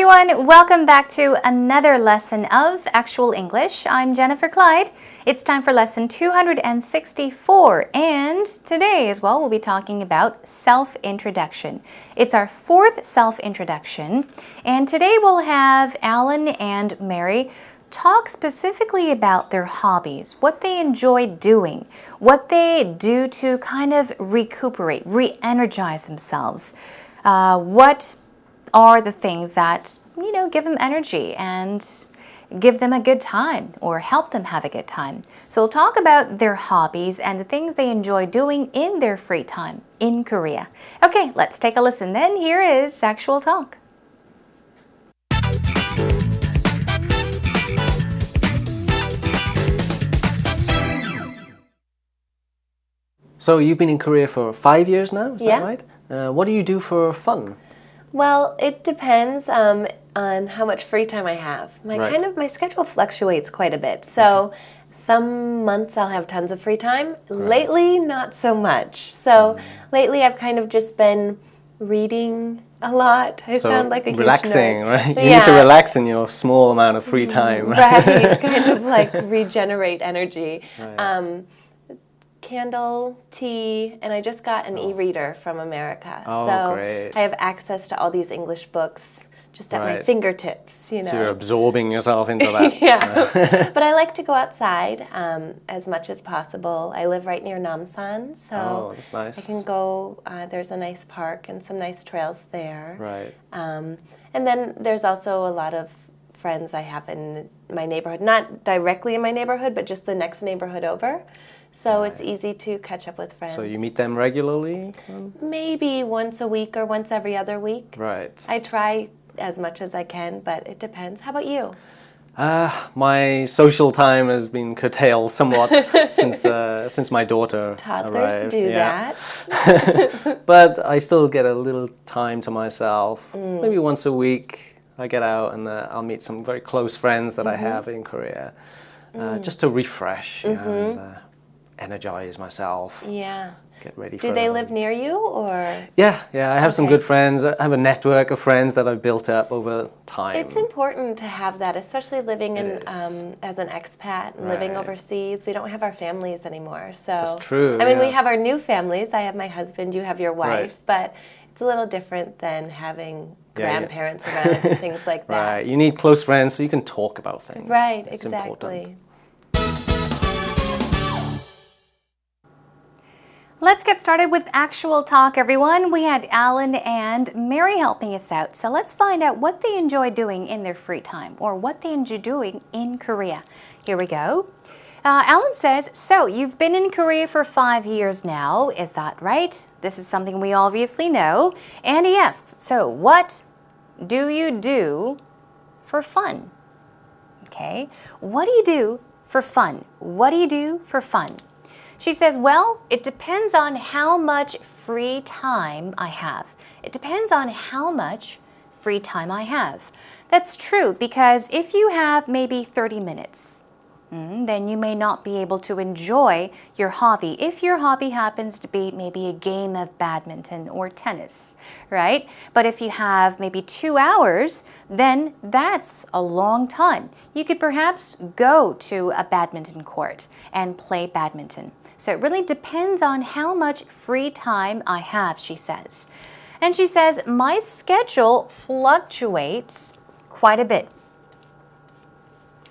everyone, welcome back to another lesson of Actual English. I'm Jennifer Clyde. It's time for lesson 264, and today as well we'll be talking about self-introduction. It's our fourth self-introduction, and today we'll have Alan and Mary talk specifically about their hobbies, what they enjoy doing, what they do to kind of recuperate, re-energize themselves, what are the things that, give them energy and give them a good time or help them have a good time. So we'll talk about their hobbies and the things they enjoy doing in their free time in Korea. Okay, let's take a listen then. Here is Actual Talk. So you've been in Korea for 5 years now, is Yeah. that right? What do you do for fun? Well, it depends on how much free time I have. My schedule fluctuates quite a bit. So some months I'll have tons of free time. Lately, not so much. So lately I've kind of just been reading a lot. I sound like a huge relaxing, nerd. right? You need to relax in your small amount of free time. Right, kind of like regenerate energy. Right. Candle, tea, and I just got an e-reader from America. Oh, so great. I have access to all these English books just at my Right. fingertips, So you're absorbing yourself into that. Yeah. But I like to go outside as much as possible. I live right near Namsan, so that's nice. I can go, there's a nice park and some nice trails there. Right. And then there's also a lot of friends I have in my neighborhood, not directly in my neighborhood, but just the next neighborhood over. So it's easy to catch up with friends. So you meet them regularly? Maybe once a week or once every other week. Right. I try as much as I can, but it depends. How about you? My social time has been curtailed somewhat since my daughter Toddlers arrived. do Yeah. that. But I still get a little time to myself. Maybe once a week I get out and I'll meet some very close friends that I have in Korea, just to refresh and energize myself. Yeah. Get ready. Do they live near you or? Yeah. I have some good friends. I have a network of friends that I've built up over time. It's important to have that, especially living in as an expat and living Right. overseas. We don't have our families anymore, so That's true, I mean, we yeah. have our new families. I have my husband. You have your wife, Right. but it's a little different than having Yeah, yeah. grandparents around and things like that. Right. You need close friends so you can talk about things. Right. It's Exactly. important. Let's get started with Actual Talk, everyone. We had Alan and Mary helping us out. So let's find out what they enjoy doing in their free time or what they enjoy doing in Korea. Here we go. Alan says, so you've been in Korea for 5 years now, is that right? This is something we obviously know. And he asks, so what do you do for fun? Okay, what do you do for fun? What do you do for fun? She says, well, it depends on how much free time I have. It depends on how much free time I have. That's true, because if you have maybe 30 minutes, then you may not be able to enjoy your hobby if your hobby happens to be maybe a game of badminton or tennis, right? But if you have maybe 2 hours, then that's a long time. You could perhaps go to a badminton court and play badminton. So it really depends on how much free time I have, she says. And she says, my schedule fluctuates quite a bit.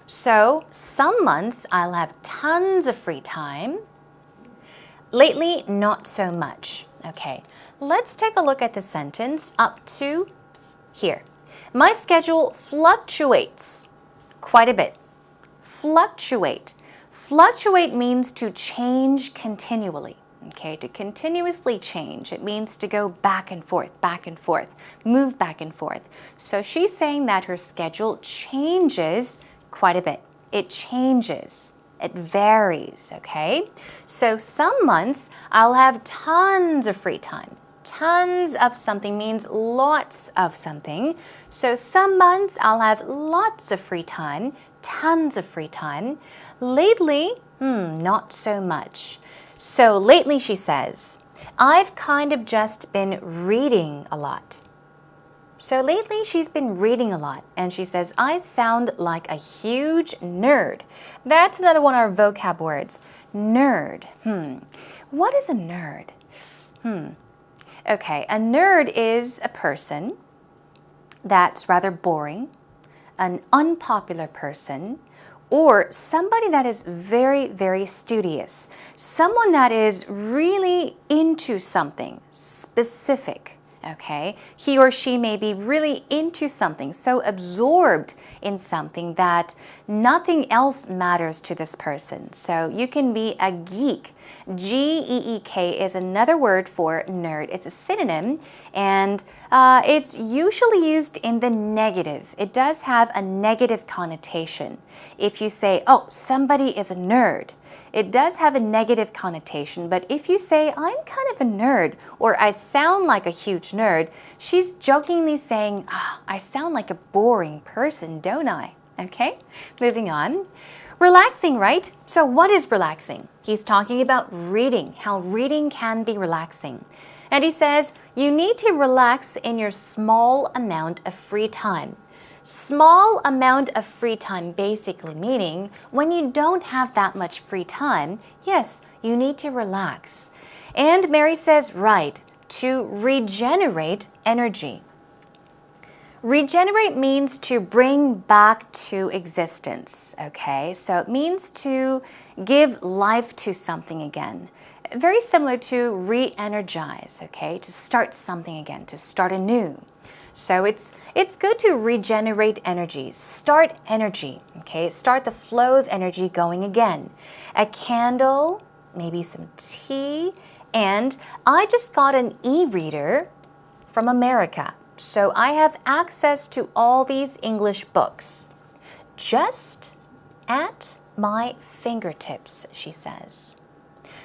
So some months I'll have tons of free time. Lately, not so much. Okay, let's take a look at the sentence up to here. My schedule fluctuates quite a bit. Fluctuate. Fluctuate means to change continually. Okay, to continuously change. It means to go back and forth, move back and forth. So she's saying that her schedule changes quite a bit. It changes. It varies, okay? So some months I'll have tons of free time. Tons of something means lots of something. So some months I'll have lots of free time, tons of free time. Lately, not so much. So lately, she says, I've kind of just been reading a lot. So lately she's been reading a lot, and she says, I sound like a huge nerd. That's another one of our vocab words. Nerd. What is a nerd? Okay, a nerd is a person that's rather boring, an unpopular person, or somebody that is very, very studious. Someone that is really into something specific. Okay, he or she may be really into something, so absorbed in something that nothing else matters to this person. So you can be a geek. G-E-E-K is another word for nerd. It's a synonym, and it's usually used in the negative. It does have a negative connotation. If you say, oh, somebody is a nerd, it does have a negative connotation, but if you say, I'm kind of a nerd, or I sound like a huge nerd, she's jokingly saying, I sound like a boring person, don't I? Okay, moving on. Relaxing, right? So what is relaxing? He's talking about reading, how reading can be relaxing. And he says, you need to relax in your small amount of free time. Small amount of free time basically meaning when you don't have that much free time, yes, you need to relax. And Mary says, right, to regenerate energy. Regenerate means to bring back to existence, okay? So it means to give life to something again. Very similar to re-energize, okay? To start something again, to start anew. So it's good to regenerate energy, start energy, okay? Start the flow of energy going again. A candle, maybe some tea, and I just got an e-reader from America. So I have access to all these English books just at my fingertips, she says.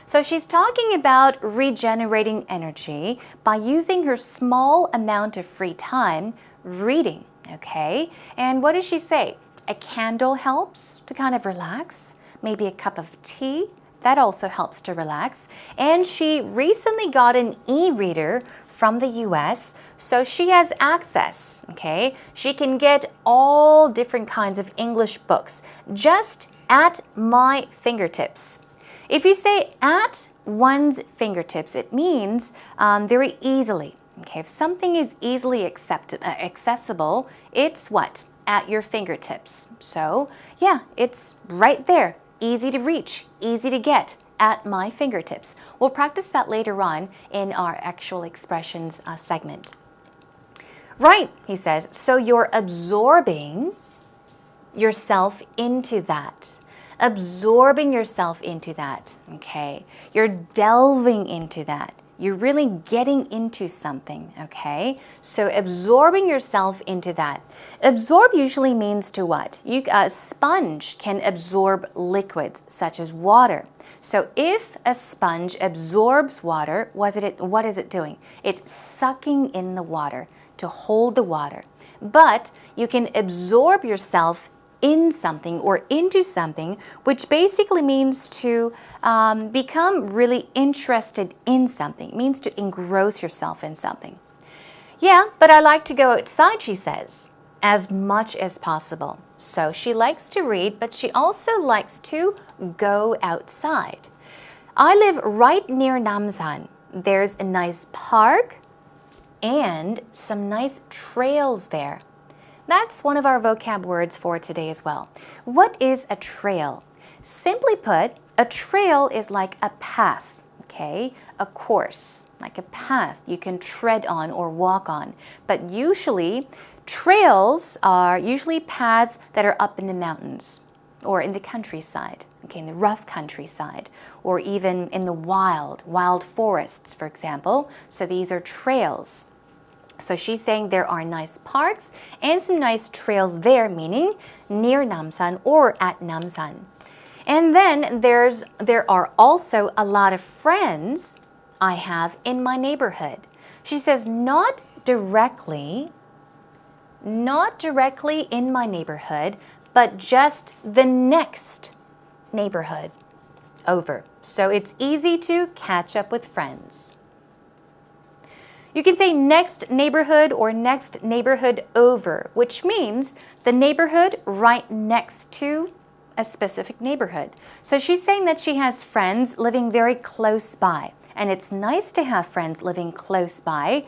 So she's talking about regenerating energy by using her small amount of free time reading, okay? And what does she say? A candle helps to kind of relax. Maybe a cup of tea, that also helps to relax. And she recently got an e-reader from the US, so she has access, okay? She can get all different kinds of English books just at my fingertips. If you say at one's fingertips, it means very easily. Okay, if something is easily accessible, it's what? At your fingertips. So, yeah, it's right there. Easy to reach, easy to get, at my fingertips. We'll practice that later on in our actual expressions segment. Right, he says, so you're absorbing yourself into that. Absorbing yourself into that, okay? You're delving into that. You're really getting into something, okay? So absorbing yourself into that. Absorb usually means to what? A sponge can absorb liquids such as water. So if a sponge absorbs water, what is it doing? It's sucking in the water to hold the water. But you can absorb yourself in something or into something, which basically means to become really interested in something. It means to engross yourself in something. Yeah, but I like to go outside, she says, as much as possible. So she likes to read, but she also likes to go outside. I live right near Namsan. There's a nice park and some nice trails there. That's one of our vocab words for today as well. What is a trail? Simply put, a trail is like a path, okay? A course, like a path you can tread on or walk on. But usually, trails are usually paths that are up in the mountains or in the countryside, okay, in the rough countryside, or even in the wild forests, for example. So these are trails. So she's saying there are nice parks and some nice trails there, meaning near Namsan or at Namsan. And then there are also a lot of friends I have in my neighborhood. She says not directly in my neighborhood, but just the next neighborhood over. So it's easy to catch up with friends. You can say next neighborhood or next neighborhood over, which means the neighborhood right next to a specific neighborhood. So she's saying that she has friends living very close by. And it's nice to have friends living close by,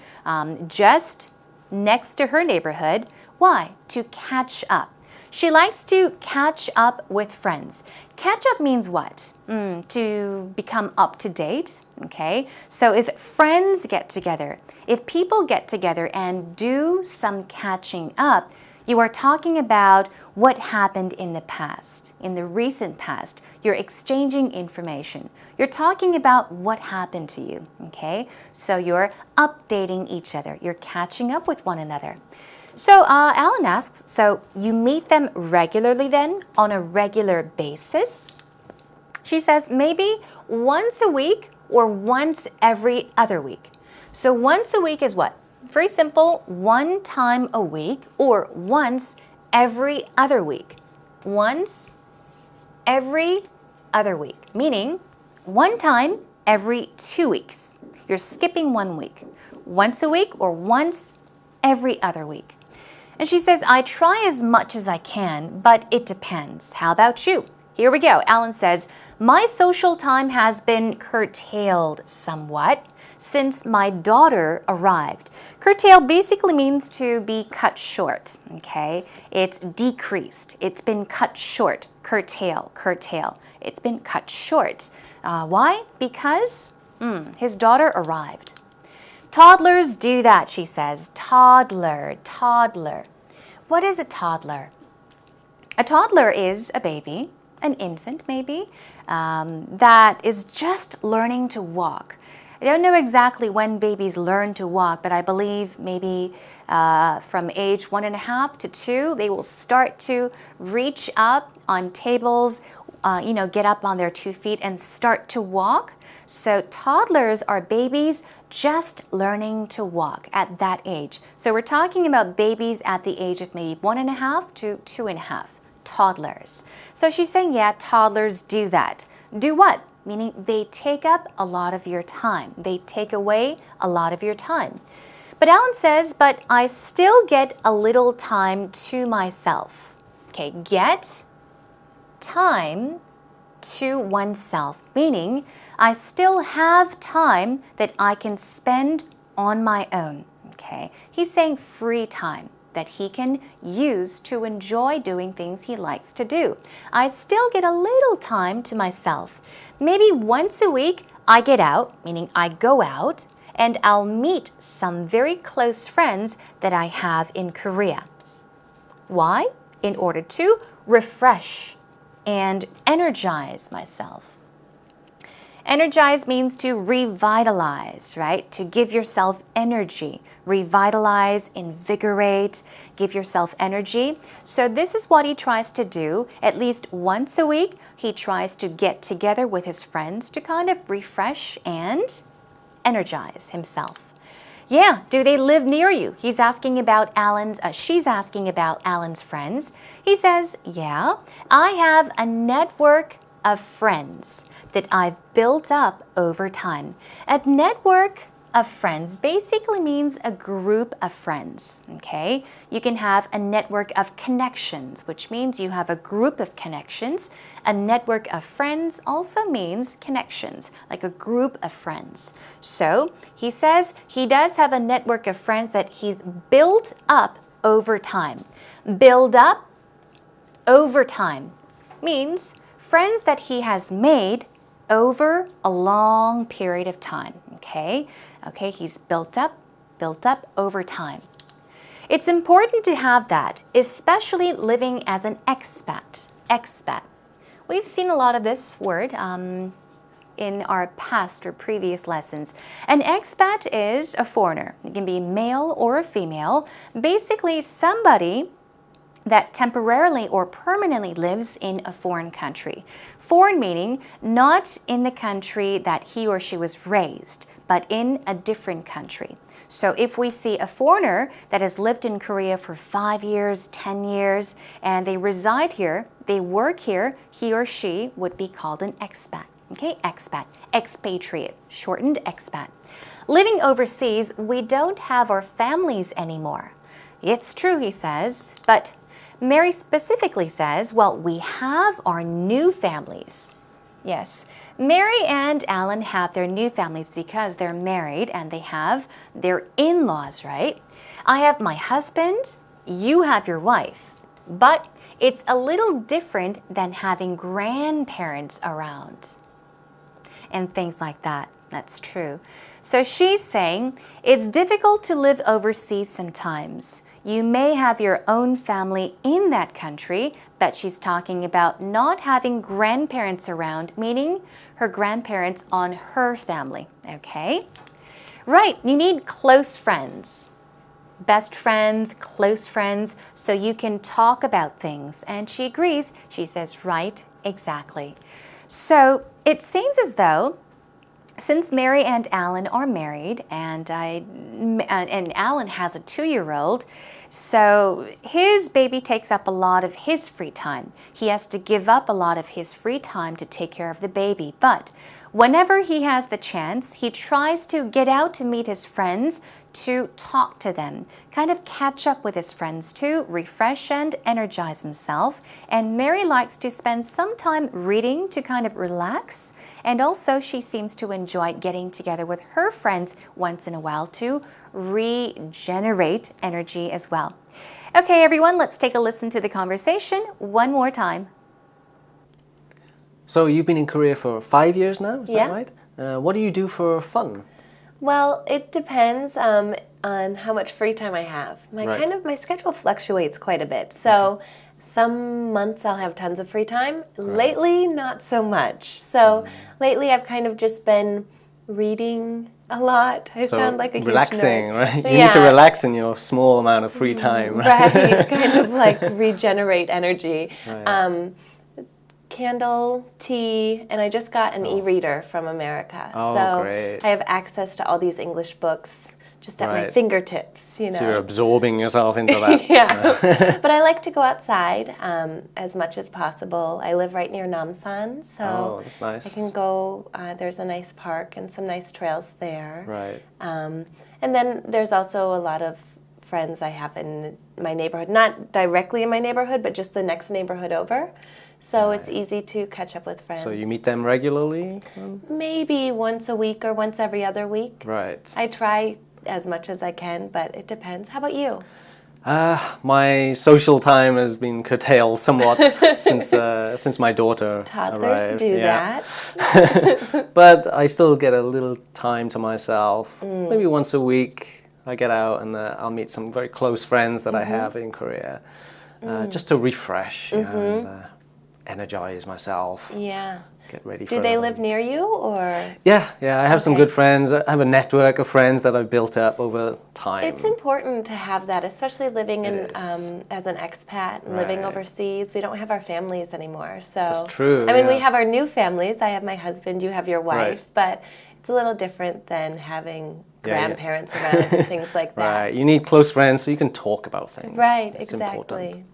just next to her neighborhood. Why? To catch up. She likes to catch up with friends. Catch up means what? To become up to date, okay? So if friends get together, if people get together and do some catching up, you are talking about what happened in the past, in the recent past. You're exchanging information. You're talking about what happened to you, okay? So you're updating each other. You're catching up with one another. So Alan asks, so you meet them regularly then, on a regular basis? She says maybe once a week or once every other week. So once a week is what? Very simple, one time a week or once every other week. Once every other week, meaning one time every 2 weeks. You're skipping 1 week. Once a week or once every other week. And she says, I try as much as I can, but it depends. How about you? Here we go. Alan says, my social time has been curtailed somewhat since my daughter arrived. Curtail basically means to be cut short, okay? It's decreased. It's been cut short. Curtail, curtail. It's been cut short. Why? Because his daughter arrived. Toddlers do that, she says. Toddler, toddler. What is a toddler? A toddler is a baby, an infant maybe, that is just learning to walk. I don't know exactly when babies learn to walk, but I believe maybe from age 1.5 to 2, they will start to reach up on tables, get up on their 2 feet and start to walk. So toddlers are babies just learning to walk at that age. So we're talking about babies at the age of maybe 1.5 to 2.5, toddlers. So she's saying, yeah, toddlers do that. Do what? Meaning they take up a lot of your time. They take away a lot of your time. But Alan says, but I still get a little time to myself. Okay, get time to oneself, meaning I still have time that I can spend on my own. Okay, he's saying free time that he can use to enjoy doing things he likes to do. I still get a little time to myself. Maybe once a week I get out, meaning I go out, and I'll meet some very close friends that I have in Korea. Why? In order to refresh and energize myself. Energize means to revitalize, right? To give yourself energy. Revitalize, invigorate, give yourself energy. So this is what he tries to do. At least once a week, he tries to get together with his friends to kind of refresh and energize himself. Yeah, do they live near you? He's asking about she's asking about Alan's friends. He says, yeah, I have a network of friends that I've built up over time. A network of friends basically means a group of friends, okay? You can have a network of connections, which means you have a group of connections. A network of friends also means connections, like a group of friends. So he says he does have a network of friends that he's built up over time. Build up over time means friends that he has made over a long period of time, okay? Okay, he's built up over time. It's important to have that, especially living as an expat. Expat. We've seen a lot of this word in our past or previous lessons. An expat is a foreigner. It can be male or a female. Basically, somebody that temporarily or permanently lives in a foreign country. Foreign meaning not in the country that he or she was raised, but in a different country. So if we see a foreigner that has lived in Korea for 5 years, 10 years, and they reside here, they work here, he or she would be called an expat. Okay, expat, expatriate, shortened expat. Living overseas, we don't have our families anymore. It's true, he says, but Mary specifically says, well, we have our new families. Yes, Mary and Alan have their new families because they're married and they have their in-laws, right? I have my husband, you have your wife, but it's a little different than having grandparents around and things like that. That's true. So she's saying it's difficult to live overseas sometimes. You may have your own family in that country, but she's talking about not having grandparents around, meaning her grandparents on her family, okay? Right, you need close friends. Best friends, close friends, so you can talk about things. And she agrees. She says, right, exactly. So it seems as though since Mary and Alan are married, and Alan has a 2-year-old, so his baby takes up a lot of his free time. He has to give up a lot of his free time to take care of the baby. But whenever he has the chance, he tries to get out to meet his friends, to talk to them, kind of catch up with his friends to refresh and energize himself. And Mary likes to spend some time reading to kind of relax. And also she seems to enjoy getting together with her friends once in a while to regenerate energy as well. Okay, everyone, let's take a listen to the conversation one more time. So you've been in Korea for 5 years now, is Yeah. that right? What do you do for fun? Well, it depends on how much free time I have. My schedule fluctuates quite a bit. So some months I'll have tons of free time. Lately, not so much. So lately I've kind of just been reading a lot. I sound like a huge relaxing, nerd. right? You Yeah. need to relax in your small amount of free time. Right, kind of like regenerate energy. Right. Candle, tea, and I just got an e-reader from America. Oh, so great. I have access to all these English books just at my Right. fingertips, you know. So you're absorbing yourself into that. Yeah, but I like to go outside as much as possible. I live right near Namsan, so Oh, that's nice. I can go. There's a nice park and some nice trails there. Right. And then there's also a lot of friends I have in my neighborhood, not directly in my neighborhood, but just the next neighborhood over. So it's easy to catch up with friends. So you meet them regularly? Maybe once a week or once every other week. Right. I try as much as I can, but it depends. How about you? My social time has been curtailed somewhat since my daughter Toddlers arrived. do Yeah. that. But I still get a little time to myself. Maybe once a week I get out and I'll meet some very close friends that I have in Korea, just to refresh and energize myself. Yeah. Get ready for Do they live near you or? Yeah, I have some Okay. good friends. I have a network of friends that I've built up over time. It's important to have that, especially living in It is. as an expat and living Right. overseas. We don't have our families anymore, so That's true, I mean, we yeah. have our new families. I have my husband. You have your wife, but it's a little different than having Yeah, grandparents around and things like that. Right, you need close friends so you can talk about things. Right, It's exactly. important.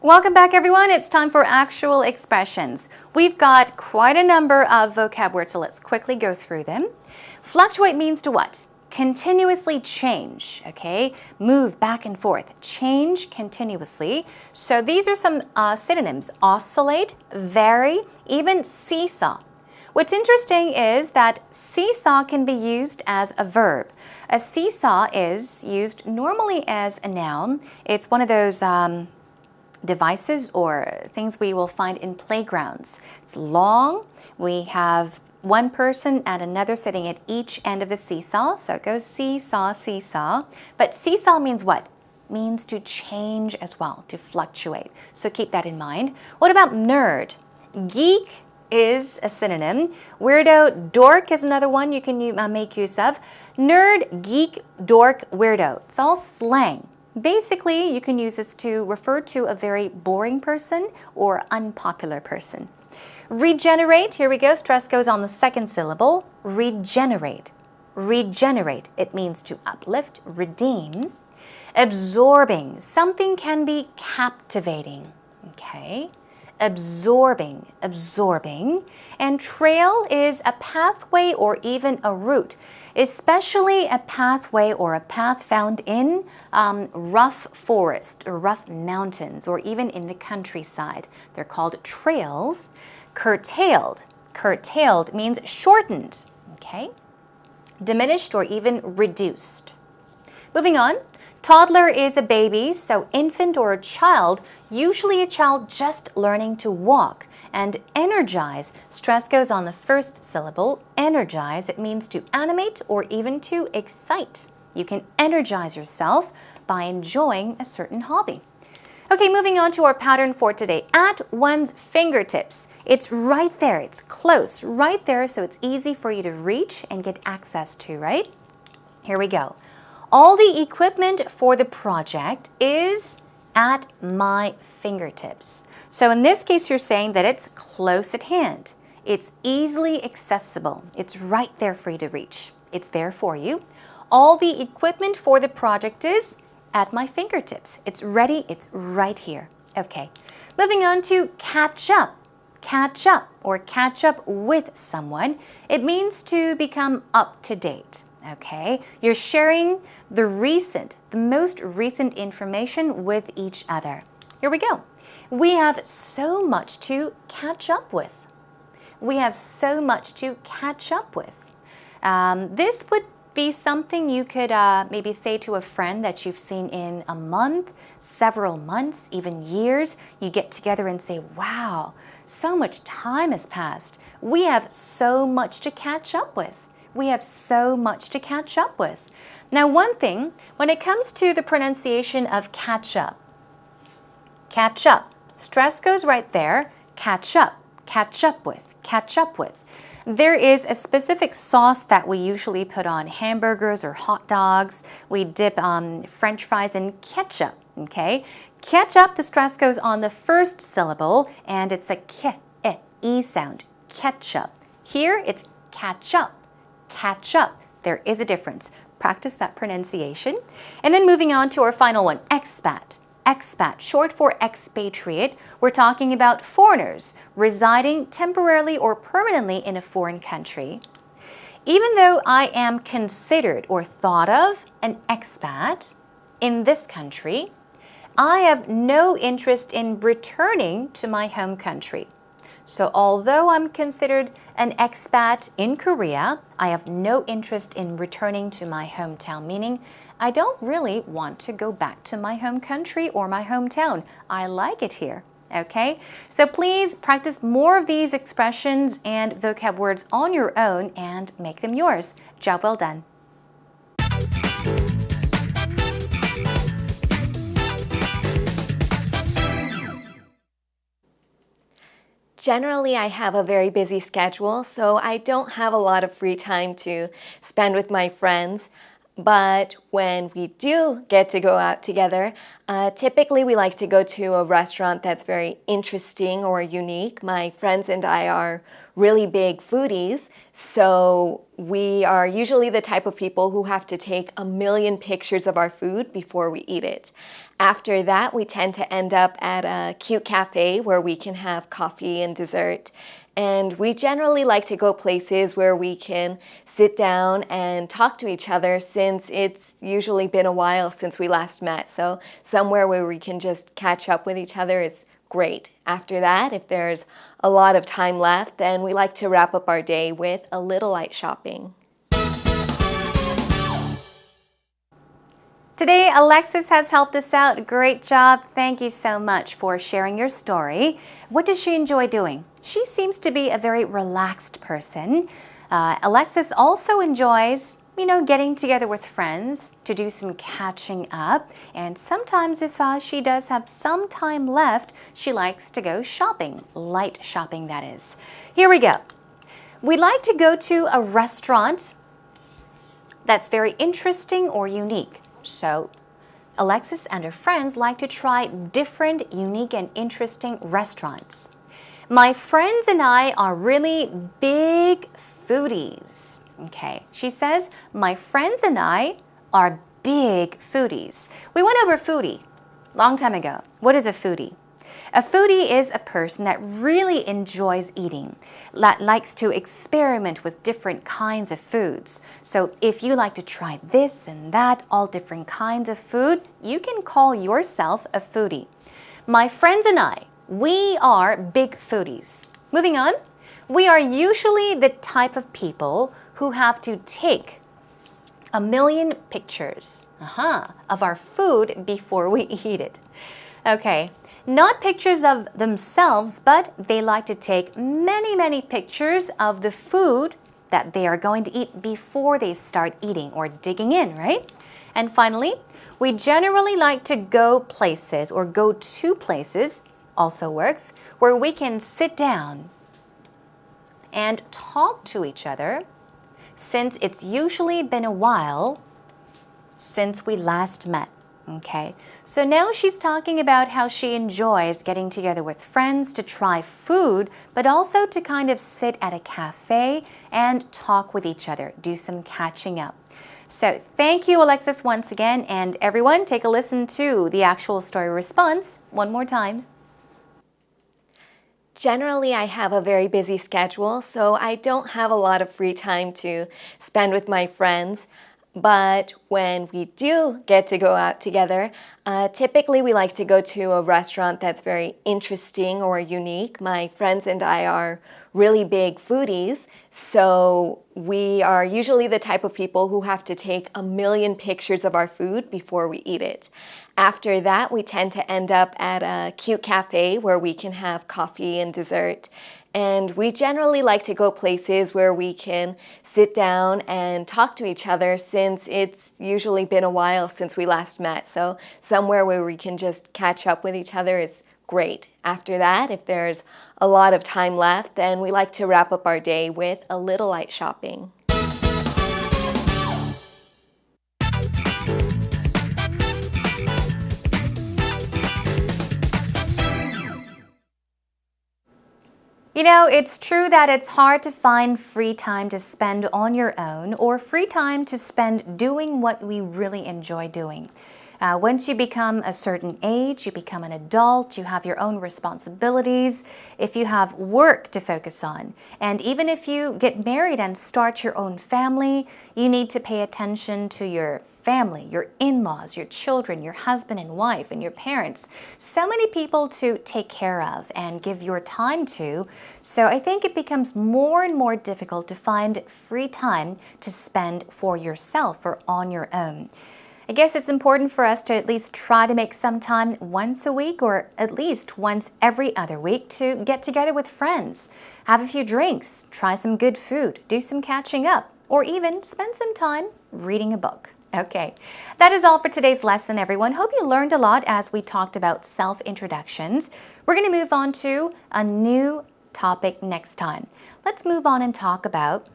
Welcome back, everyone. It's time for actual expressions. We've got quite a number of vocab words, so let's quickly go through them. Fluctuate means to what? Continuously change, okay? Move back and forth. Change continuously. So these are some synonyms. Oscillate, vary, even seesaw. What's interesting is that seesaw can be used as a verb. A seesaw is used normally as a noun. It's one of those devices or things we will find in playgrounds. It's long. We have one person and another sitting at each end of the seesaw. So it goes seesaw, seesaw. But seesaw means what? Means to change as well, to fluctuate. So keep that in mind. What about nerd? Geek is a synonym. Weirdo, dork is another one you can make use of. Nerd, geek, dork, weirdo. It's all slang. Basically, you can use this to refer to a very boring person or unpopular person. Regenerate, here we go. Stress goes on the second syllable. Regenerate. Regenerate. It means to uplift, redeem. Absorbing. Something can be captivating. Okay. absorbing, absorbing. And trail is a pathway or even a route, especially a pathway or a path found in rough forest or rough mountains or even in the countryside. They're called trails. Curtailed. Curtailed means shortened, okay? Diminished or even reduced. Moving on. Toddler is a baby, so infant or a child, usually a child just learning to walk. And energize, stress goes on the first syllable. Energize, it means to animate or even to excite. You can energize yourself by enjoying a certain hobby. Okay, moving on to our pattern for today. At one's fingertips. It's right there, it's close, right there, so it's easy for you to reach and get access to, right? Here we go. All the equipment for the project is at my fingertips. So in this case, you're saying that it's close at hand. It's easily accessible. It's right there for you to reach. It's there for you. All the equipment for the project is at my fingertips. It's ready. It's right here. Okay. Moving on to catch up. Catch up or catch up with someone. It means to become up to date. Okay. You're sharing the most recent information with each other. Here we go. We have so much to catch up with. We have so much to catch up with. This would be something you could maybe say to a friend that you've seen in a month, several months, even years. You get together and say, wow, so much time has passed. We have so much to catch up with. We have so much to catch up with. Now, one thing, when it comes to the pronunciation of catch up, stress goes right there, catch up with, catch up with. There is a specific sauce that we usually put on hamburgers or hot dogs. We dip French fries in ketchup, okay? Ketchup, the stress goes on the first syllable, and it's a e sound, ketchup. Here, it's catch up. There is a difference. Practice that pronunciation. And then moving on to our final one, expat. Expat, short for expatriate. We're talking about foreigners residing temporarily or permanently in a foreign country. Even though I am considered or thought of an expat in this country, I have no interest in returning to my home country. So although I'm considered an expat in Korea, I have no interest in returning to my hometown, meaning I don't really want to go back to my home country or my hometown. I like it here, okay? So please practice more of these expressions and vocab words on your own and make them yours. Job well done. Generally, I have a very busy schedule, so I don't have a lot of free time to spend with my friends. But when we do get to go out together, typically we like to go to a restaurant that's very interesting or unique. My friends and I are really big foodies, so we are usually the type of people who have to take a million pictures of our food before we eat it. After that, we tend to end up at a cute cafe where we can have coffee and dessert. And we generally like to go places where we can sit down and talk to each other, since it's usually been a while since we last met. So somewhere where we can just catch up with each other is great. After that, if there's a lot of time left, then we like to wrap up our day with a little light shopping. Today, Alexis has helped us out. Great job. Thank you so much for sharing your story. What does she enjoy doing? She seems to be a very relaxed person. Alexis also enjoys, getting together with friends to do some catching up. And sometimes if she does have some time left, she likes to go shopping. Light shopping, that is. Here we go. We like to go to a restaurant that's very interesting or unique. So Alexis and her friends like to try different, unique, and interesting restaurants. My friends and I are really big foodies. Okay, she says, my friends and I are big foodies. We went over foodie long time ago. What is a foodie? A foodie is a person that really enjoys eating, that likes to experiment with different kinds of foods. So if you like to try this and that, all different kinds of food, you can call yourself a foodie. My friends and I, we are big foodies. Moving on, we are usually the type of people who have to take a million pictures of our food before we eat it. Okay, not pictures of themselves, but they like to take many pictures of the food that they are going to eat before they start eating or digging in, right? And finally, we generally like to go places or go to places, also works, where we can sit down and talk to each other, since it's usually been a while since we last met. Okay, so now she's talking about how she enjoys getting together with friends to try food, but also to kind of sit at a cafe and talk with each other, do some catching up. So thank you, Alexis, once again, and everyone take a listen to the actual story response one more time. Generally, I have a very busy schedule, so I don't have a lot of free time to spend with my friends. But when we do get to go out together, typically we like to go to a restaurant that's very interesting or unique. My friends and I are really big foodies, so we are usually the type of people who have to take a million pictures of our food before we eat it. After that, we tend to end up at a cute cafe where we can have coffee and dessert. And we generally like to go places where we can sit down and talk to each other, since it's usually been a while since we last met. So somewhere where we can just catch up with each other is great. After that, if there's a lot of time left, then we like to wrap up our day with a little light shopping. You know, it's true that it's hard to find free time to spend on your own, or free time to spend doing what we really enjoy doing. Once you become a certain age, you become an adult, you have your own responsibilities, if you have work to focus on, and even if you get married and start your own family, you need to pay attention to your family, your in-laws, your children, your husband and wife, and your parents. So many people to take care of and give your time to. So I think it becomes more and more difficult to find free time to spend for yourself or on your own. I guess it's important for us to at least try to make some time once a week, or at least once every other week, to get together with friends, have a few drinks, try some good food, do some catching up, or even spend some time reading a book. Okay, that is all for today's lesson, everyone. Hope you learned a lot as we talked about self-introductions. We're going to move on to a new topic next time. Let's move on and talk about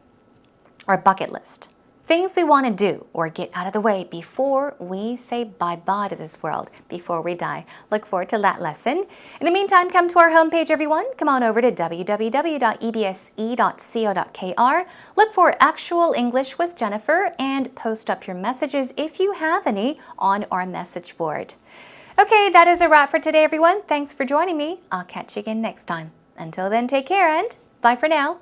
our bucket list. Things we want to do or get out of the way before we say bye-bye to this world, before we die. Look forward to that lesson. In the meantime, come to our homepage, everyone. Come on over to www.ebse.co.kr. Look for Actual English with Jennifer and post up your messages, if you have any, on our message board. Okay, that is a wrap for today, everyone. Thanks for joining me. I'll catch you again next time. Until then, take care and bye for now.